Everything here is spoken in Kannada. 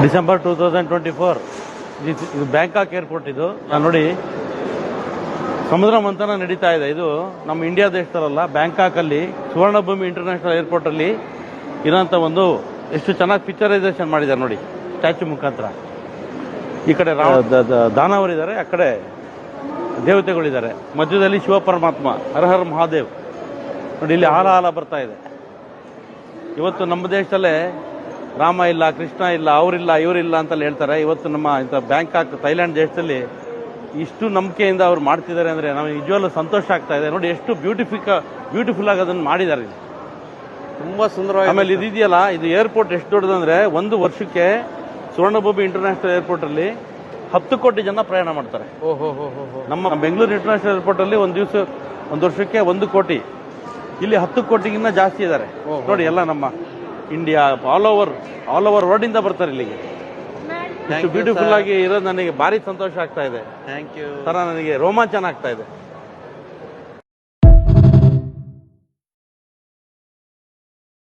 ಡಿಸೆಂಬರ್ 2024 ಇದು ಬ್ಯಾಂಕಾಕ್ ಏರ್ಪೋರ್ಟ್. ಇದು ನೋಡಿ ಸಮುದ್ರ ಮಂಥನ ನಡೀತಾ ಇದೆ. ಇದು ನಮ್ಮ ಇಂಡಿಯಾ ದೇಶದಲ್ಲ, ಬ್ಯಾಂಕಾಕ್ ಅಲ್ಲಿ ಸುವರ್ಣಭೂಮಿ ಇಂಟರ್ನ್ಯಾಷನಲ್ ಏರ್ಪೋರ್ಟ್ ಅಲ್ಲಿ ಇರೋಂಥ ಒಂದು ಎಷ್ಟು ಚೆನ್ನಾಗಿ ಪಿಕ್ಚರೈಸೇಷನ್ ಮಾಡಿದ್ದಾರೆ ನೋಡಿ, ಸ್ಟ್ಯಾಚ್ಯೂ ಮುಖಾಂತರ. ಈ ಕಡೆ ದಾನವರಿದ್ದಾರೆ, ಆ ಕಡೆ ದೇವತೆಗಳಿದ್ದಾರೆ, ಮಧ್ಯದಲ್ಲಿ ಶಿವ ಪರಮಾತ್ಮ, ಹರ ಹರ ಮಹಾದೇವ್. ನೋಡಿ ಇಲ್ಲಿ ಹಾಲ ಬರ್ತಾ ಇದೆ. ಇವತ್ತು ನಮ್ಮ ದೇಶದಲ್ಲೇ ರಾಮ ಇಲ್ಲ, ಕೃಷ್ಣ ಇಲ್ಲ, ಅವರಿಲ್ಲ, ಇವರಿಲ್ಲ ಅಂತಲ್ಲಿ ಹೇಳ್ತಾರೆ. ಇವತ್ತು ನಮ್ಮ ಇಂಥ ಬ್ಯಾಂಕಾಕ್ ಥೈಲ್ಯಾಂಡ್ ದೇಶದಲ್ಲಿ ಇಷ್ಟು ನಂಬಿಕೆಯಿಂದ ಅವ್ರು ಮಾಡ್ತಿದ್ದಾರೆ ಅಂದರೆ ನಮಗೆ ನಿಜವಾಗ್ಲೂ ಸಂತೋಷ ಆಗ್ತಾ ಇದೆ. ನೋಡಿ ಎಷ್ಟು ಬ್ಯೂಟಿಫುಲ್ ಆಗಿ ಅದನ್ನು ಮಾಡಿದ್ದಾರೆ. ತುಂಬಾ ಸುಂದರವಾಗಿ. ಆಮೇಲೆ ಇದೆಯಲ್ಲ, ಇದು ಏರ್ಪೋರ್ಟ್ ಎಷ್ಟು ದೊಡ್ಡದಂದ್ರೆ ಒಂದು ವರ್ಷಕ್ಕೆ ಸುವರ್ಣಭೂಮಿ ಇಂಟರ್ನ್ಯಾಷನಲ್ ಏರ್ಪೋರ್ಟ್ ಅಲ್ಲಿ 10 ಕೋಟಿ ಜನ ಪ್ರಯಾಣ ಮಾಡ್ತಾರೆ. ನಮ್ಮ ಬೆಂಗಳೂರು ಇಂಟರ್ನ್ಯಾಷನಲ್ ಏರ್ಪೋರ್ಟ್ ಅಲ್ಲಿ ಒಂದು ವರ್ಷಕ್ಕೆ 1 ಕೋಟಿ, ಇಲ್ಲಿ 10 ಕೋಟಿಗಿನ್ನ ಜಾಸ್ತಿ ಇದ್ದಾರೆ. ನೋಡಿ ಎಲ್ಲ ನಮ್ಮ ಇಂಡಿಯಾ ಆಲ್ ಓವರ್ ವರ್ಲ್ಡ್ ಇಂದ ಬರ್ತಾರೆ ಇಲ್ಲಿಗೆ. ಬ್ಯೂಟಿಫುಲ್ ಆಗಿ ಇರೋದು ನನಗೆ ಭಾರಿ ಸಂತೋಷ ಆಗ್ತಾ ಇದೆ. Thank you. ತರ ನನಗೆ ರೋಮಾಂಚನ ಆಗ್ತಾ ಇದೆ.